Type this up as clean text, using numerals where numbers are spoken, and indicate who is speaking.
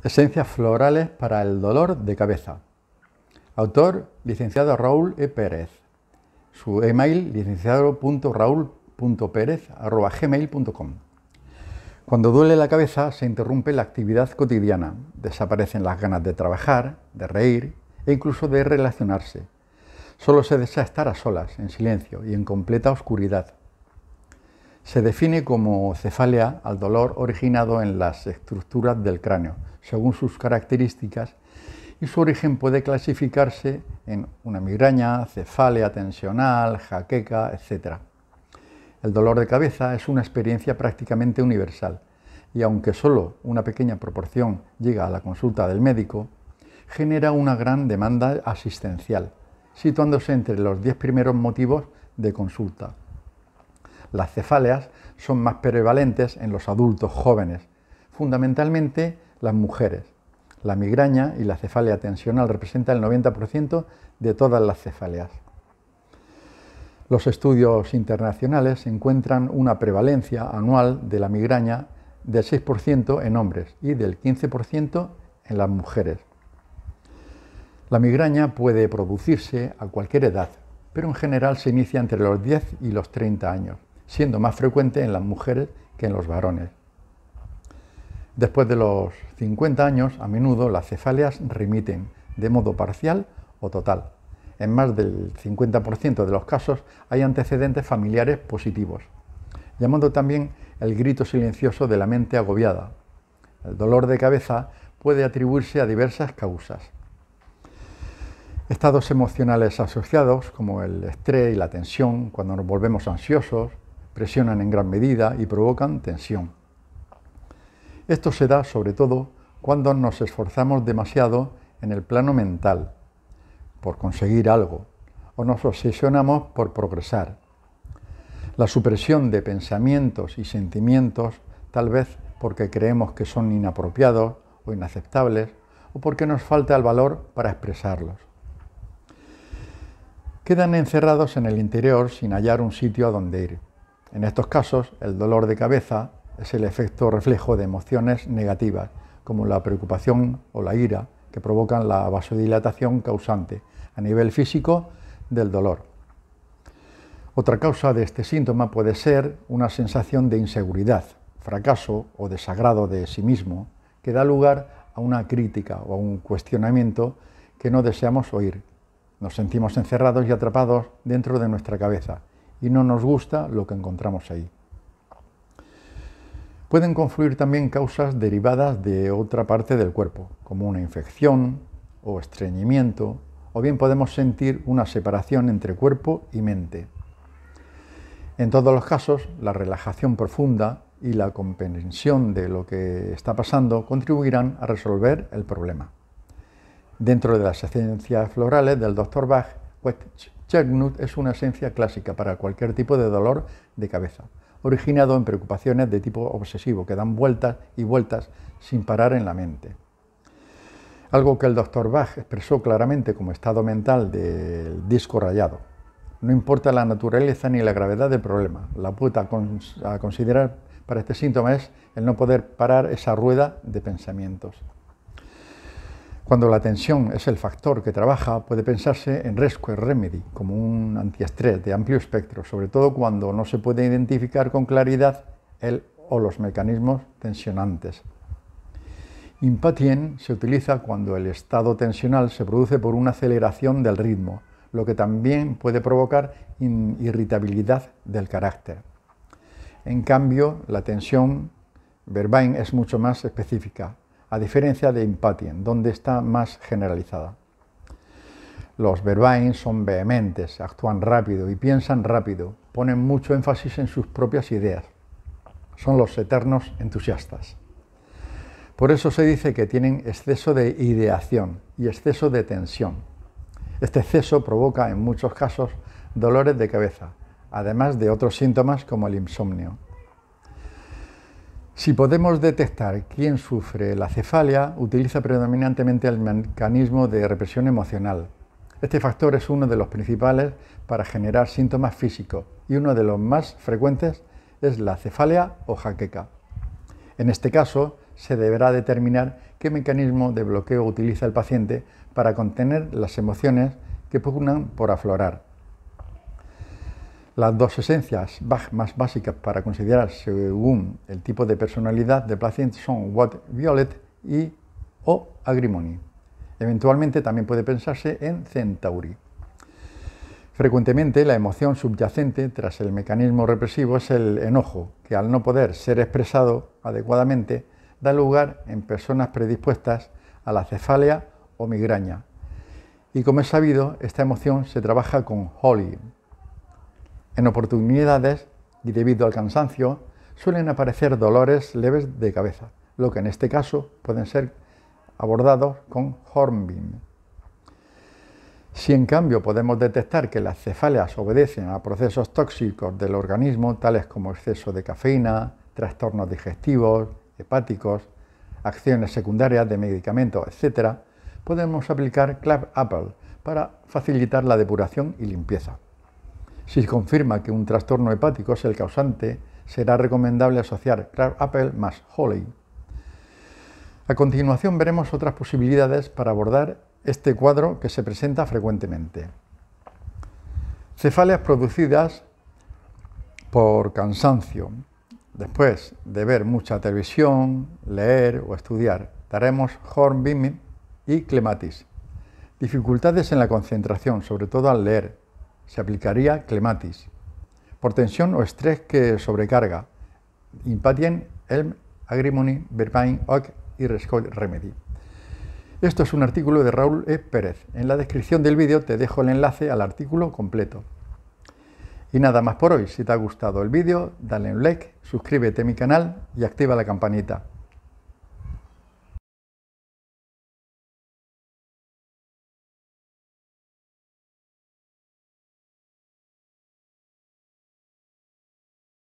Speaker 1: Esencias florales para el dolor de cabeza. Autor, licenciado Raúl E. Pérez. Su email, licenciado.raul.perez@gmail.com. Cuando duele la cabeza, se interrumpe la actividad cotidiana. Desaparecen las ganas de trabajar, de reír e incluso de relacionarse. Solo se desea estar a solas, en silencio y en completa oscuridad. Se define como cefalia al dolor originado en las estructuras del cráneo, según sus características, y su origen puede clasificarse en una migraña, cefalia tensional, jaqueca, etc. El dolor de cabeza es una experiencia prácticamente universal, y aunque solo una pequeña proporción llega a la consulta del médico, genera una gran demanda asistencial, situándose entre los 10 primeros motivos de consulta. Las cefaleas son más prevalentes en los adultos jóvenes, fundamentalmente las mujeres. La migraña y la cefalia tensional representan el 90% de todas las cefaleas. Los estudios internacionales encuentran una prevalencia anual de la migraña del 6% en hombres y del 15% en las mujeres. La migraña puede producirse a cualquier edad, pero en general se inicia entre los 10 y los 30 años, siendo más frecuente en las mujeres que en los varones. Después de los 50 años, a menudo las cefaleas remiten de modo parcial o total. En más del 50% de los casos hay antecedentes familiares positivos, llamado también el grito silencioso de la mente agobiada. El dolor de cabeza puede atribuirse a diversas causas. Estados emocionales asociados, como el estrés y la tensión, cuando nos volvemos ansiosos, presionan en gran medida y provocan tensión. Esto se da sobre todo cuando nos esforzamos demasiado en el plano mental por conseguir algo o nos obsesionamos por progresar. La supresión de pensamientos y sentimientos, tal vez porque creemos que son inapropiados o inaceptables o porque nos falta el valor para expresarlos. Quedan encerrados en el interior sin hallar un sitio a donde ir. En estos casos, el dolor de cabeza es el efecto reflejo de emociones negativas, como la preocupación o la ira, que provocan la vasodilatación causante, a nivel físico, del dolor. Otra causa de este síntoma puede ser una sensación de inseguridad, fracaso o desagrado de sí mismo, que da lugar a una crítica o a un cuestionamiento que no deseamos oír. Nos sentimos encerrados y atrapados dentro de nuestra cabeza y no nos gusta lo que encontramos ahí. Pueden confluir también causas derivadas de otra parte del cuerpo, como una infección o estreñimiento, o bien podemos sentir una separación entre cuerpo y mente. En todos los casos, la relajación profunda y la comprensión de lo que está pasando contribuirán a resolver el problema. Dentro de las esencias florales del Dr. Bach, Wetscheknut es una esencia clásica para cualquier tipo de dolor de cabeza, originado en preocupaciones de tipo obsesivo que dan vueltas y vueltas sin parar en la mente. Algo que el Dr. Bach expresó claramente como estado mental del disco rayado. No importa la naturaleza ni la gravedad del problema, la puta a considerar para este síntoma es el no poder parar esa rueda de pensamientos. Cuando la tensión es el factor que trabaja, puede pensarse en rescue remedy, como un antiestrés de amplio espectro, sobre todo cuando no se puede identificar con claridad el o los mecanismos tensionantes. Impatien se utiliza cuando el estado tensional se produce por una aceleración del ritmo, lo que también puede provocar irritabilidad del carácter. En cambio, la tensión Verbaim es mucho más específica, a diferencia de Impatien, donde está más generalizada. Los Verbaim son vehementes, actúan rápido y piensan rápido, ponen mucho énfasis en sus propias ideas. Son los eternos entusiastas. Por eso se dice que tienen exceso de ideación y exceso de tensión. Este exceso provoca en muchos casos dolores de cabeza, además de otros síntomas como el insomnio. Si podemos detectar quién sufre la cefalia, utiliza predominantemente el mecanismo de represión emocional. Este factor es uno de los principales para generar síntomas físicos y uno de los más frecuentes es la cefalia o jaqueca. En este caso, se deberá determinar qué mecanismo de bloqueo utiliza el paciente para contener las emociones que pugnan por aflorar. Las dos esencias más básicas para considerar según el tipo de personalidad del paciente son White Violet o Agrimony. Eventualmente también puede pensarse en Centauri. Frecuentemente la emoción subyacente tras el mecanismo represivo es el enojo, que al no poder ser expresado adecuadamente da lugar en personas predispuestas a la cefalia o migraña. Y como es sabido, esta emoción se trabaja con Holly. En oportunidades y debido al cansancio suelen aparecer dolores leves de cabeza, lo que en este caso pueden ser abordados con Hornbeam. Si en cambio podemos detectar que las cefaleas obedecen a procesos tóxicos del organismo, tales como exceso de cafeína, trastornos digestivos, hepáticos, acciones secundarias de medicamentos, etc., podemos aplicar Crab Apple para facilitar la depuración y limpieza. Si se confirma que un trastorno hepático es el causante, será recomendable asociar Crab Apple más Holly. A continuación veremos otras posibilidades para abordar este cuadro que se presenta frecuentemente. Cefaleas producidas por cansancio. Después de ver mucha televisión, leer o estudiar, daremos Hornbeam y clematis. Dificultades en la concentración, sobre todo al leer, se aplicaría clematis. Por tensión o estrés que sobrecarga, Impatient, Elm, Agrimony, Vervain, Oak y Rescott Remedy. Esto es un artículo de Raúl E. Pérez. En la descripción del vídeo te dejo el enlace al artículo completo. Y nada más por hoy. Si te ha gustado el vídeo, dale un like, suscríbete a mi canal y activa la campanita.